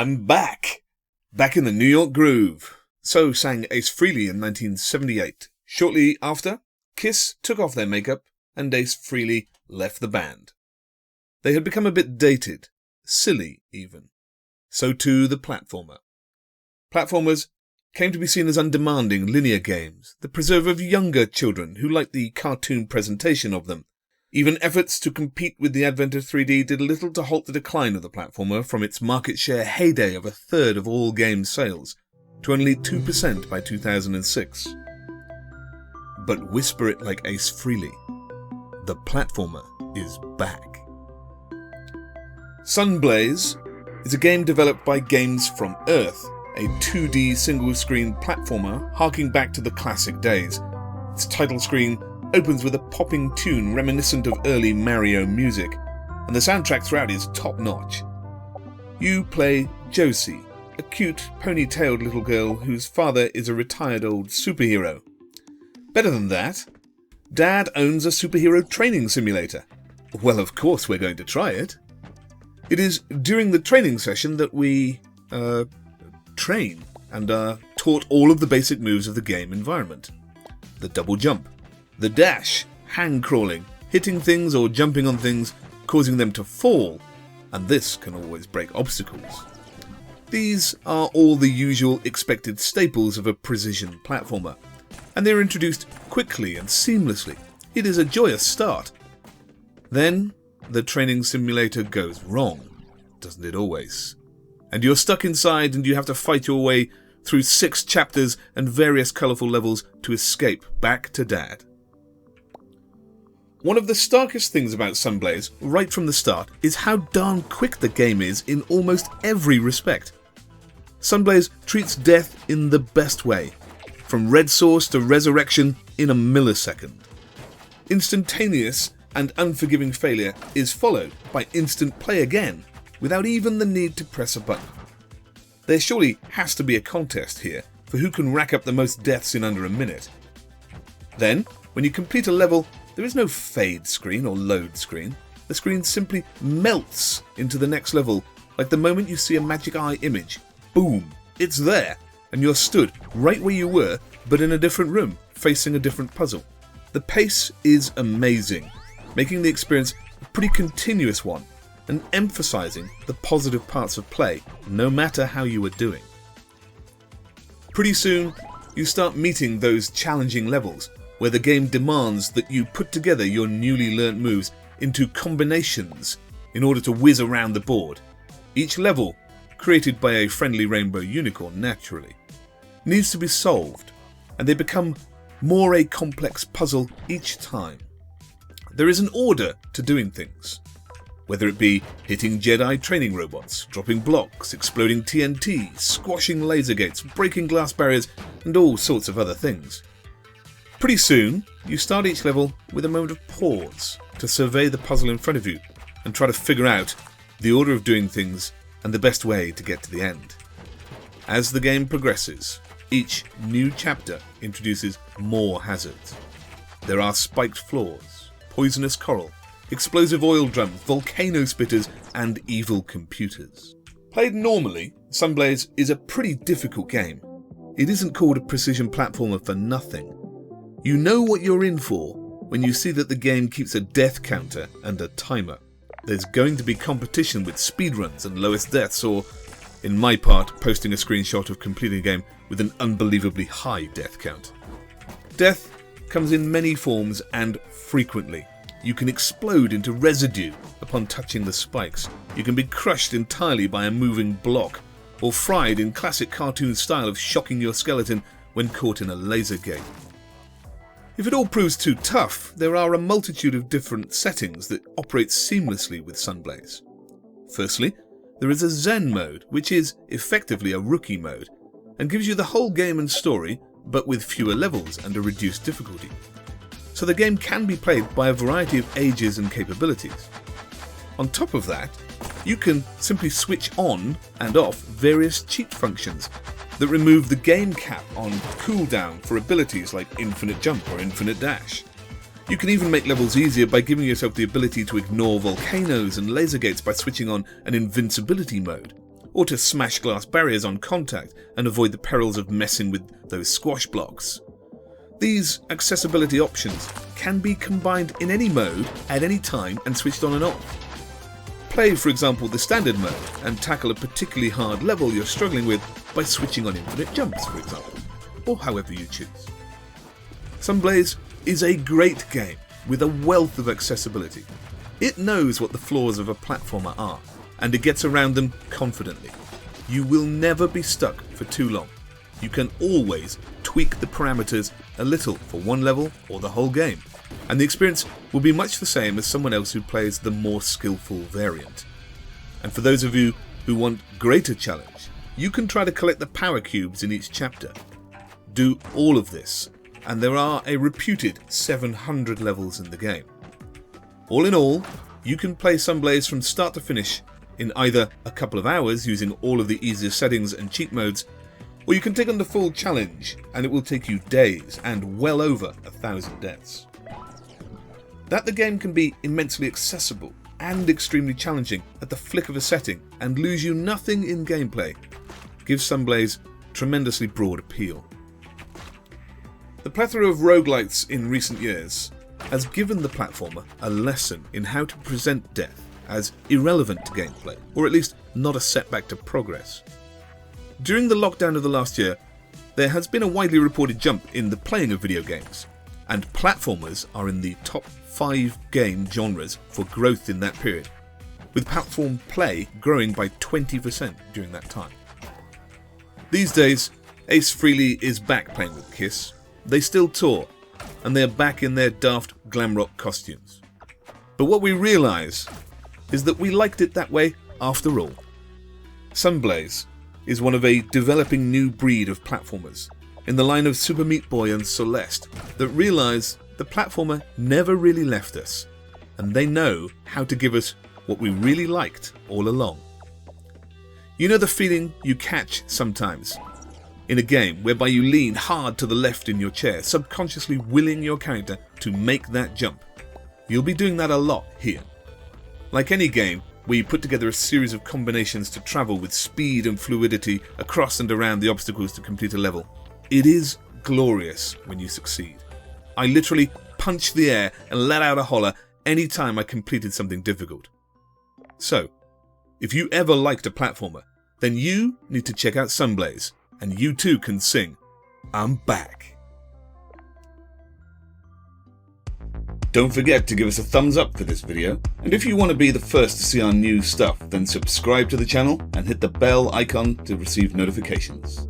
I'm back! Back in the New York groove. So sang Ace Frehley in 1978. Shortly after, Kiss took off their makeup and Ace Frehley left the band. They had become a bit dated, silly even. So too the platformer. Platformers came to be seen as undemanding linear games, the preserve of younger children who liked the cartoon presentation of them. Even efforts to compete with the advent of 3D did little to halt the decline of the platformer from its market share heyday of a third of all game sales to only 2% by 2006. But whisper it like Ace Frehley, the platformer is back. Sunblaze is a game developed by Games from Earth, a 2D single-screen platformer harking back to the classic days. Its title screen opens with a popping tune reminiscent of early Mario music, and the soundtrack throughout is top-notch. You play Josie, a cute, ponytailed little girl whose father is a retired old superhero. Better than that, Dad owns a superhero training simulator. Well, of course we're going to try it. It is during the training session that we, train and are taught all of the basic moves of the game environment. The double jump, the dash, hand crawling, hitting things or jumping on things, causing them to fall, and this can always break obstacles. These are all the usual expected staples of a precision platformer, and they're introduced quickly and seamlessly. It is a joyous start. Then, the training simulator goes wrong, doesn't it always? And you're stuck inside and you have to fight your way through 6 chapters and various colourful levels to escape back to Dad. One of the starkest things about Sunblaze, right from the start, is how darn quick the game is in almost every respect. Sunblaze treats death in the best way, from red sauce to resurrection in a millisecond. Instantaneous and unforgiving failure is followed by instant play again, without even the need to press a button. There surely has to be a contest here for who can rack up the most deaths in under a minute. Then, when you complete a level, there is no fade screen or load screen. The screen simply melts into the next level, like the moment you see a magic eye image. Boom! It's there, and you're stood right where you were, but in a different room, facing a different puzzle. The pace is amazing, making the experience a pretty continuous one, and emphasising the positive parts of play, no matter how you are doing. Pretty soon, you start meeting those challenging levels, where the game demands that you put together your newly learnt moves into combinations in order to whiz around the board. Each level, created by a friendly rainbow unicorn naturally, needs to be solved, and they become more a complex puzzle each time. There is an order to doing things, whether it be hitting Jedi training robots, dropping blocks, exploding TNT, squashing laser gates, breaking glass barriers, and all sorts of other things. Pretty soon, you start each level with a moment of pause to survey the puzzle in front of you and try to figure out the order of doing things and the best way to get to the end. As the game progresses, each new chapter introduces more hazards. There are spiked floors, poisonous coral, explosive oil drums, volcano spitters, and evil computers. Played normally, Sunblaze is a pretty difficult game. It isn't called a precision platformer for nothing. You know what you're in for when you see that the game keeps a death counter and a timer. There's going to be competition with speedruns and lowest deaths, or, in my part, posting a screenshot of completing a game with an unbelievably high death count. Death comes in many forms and frequently. You can explode into residue upon touching the spikes. You can be crushed entirely by a moving block, or fried in classic cartoon style of shocking your skeleton when caught in a laser gate. If it all proves too tough, there are a multitude of different settings that operate seamlessly with Sunblaze. Firstly, there is a Zen mode, which is effectively a rookie mode, and gives you the whole game and story, but with fewer levels and a reduced difficulty. So the game can be played by a variety of ages and capabilities. On top of that, you can simply switch on and off various cheat functions that remove the game cap on cooldown for abilities like infinite jump or infinite dash. You can even make levels easier by giving yourself the ability to ignore volcanoes and laser gates by switching on an invincibility mode, or to smash glass barriers on contact and avoid the perils of messing with those squash blocks. These accessibility options can be combined in any mode at any time and switched on and off. Play, for example, the standard mode and tackle a particularly hard level you're struggling with by switching on infinite jumps, for example, or however you choose. Sunblaze is a great game with a wealth of accessibility. It knows what the flaws of a platformer are, and it gets around them confidently. You will never be stuck for too long. You can always tweak the parameters a little for one level or the whole game, and the experience will be much the same as someone else who plays the more skillful variant. And for those of you who want greater challenge, you can try to collect the power cubes in each chapter. Do all of this, and there are a reputed 700 levels in the game. All in all, you can play Sunblaze from start to finish in either a couple of hours using all of the easiest settings and cheat modes, or you can take on the full challenge and it will take you days and well over 1,000 deaths. That the game can be immensely accessible and extremely challenging at the flick of a setting and lose you nothing in gameplay gives Sunblaze tremendously broad appeal. The plethora of roguelites in recent years has given the platformer a lesson in how to present death as irrelevant to gameplay, or at least not a setback to progress. During the lockdown of the last year, there has been a widely reported jump in the playing of video games, and platformers are in the top 5 game genres for growth in that period, with platform play growing by 20% during that time. These days, Ace Frehley is back playing with Kiss. They still tour, and they're back in their daft glam rock costumes. But what we realise is that we liked it that way after all. Sunblaze is one of a developing new breed of platformers, in the line of Super Meat Boy and Celeste, that realise the platformer never really left us, and they know how to give us what we really liked all along. You know the feeling you catch sometimes in a game whereby you lean hard to the left in your chair, subconsciously willing your character to make that jump? You'll be doing that a lot here. Like any game where you put together a series of combinations to travel with speed and fluidity across and around the obstacles to complete a level, it is glorious when you succeed. I literally punched the air and let out a holler any time I completed something difficult. So, if you ever liked a platformer, then you need to check out Sunblaze, and you too can sing, "I'm back." Don't forget to give us a thumbs up for this video, and if you want to be the first to see our new stuff, then subscribe to the channel and hit the bell icon to receive notifications.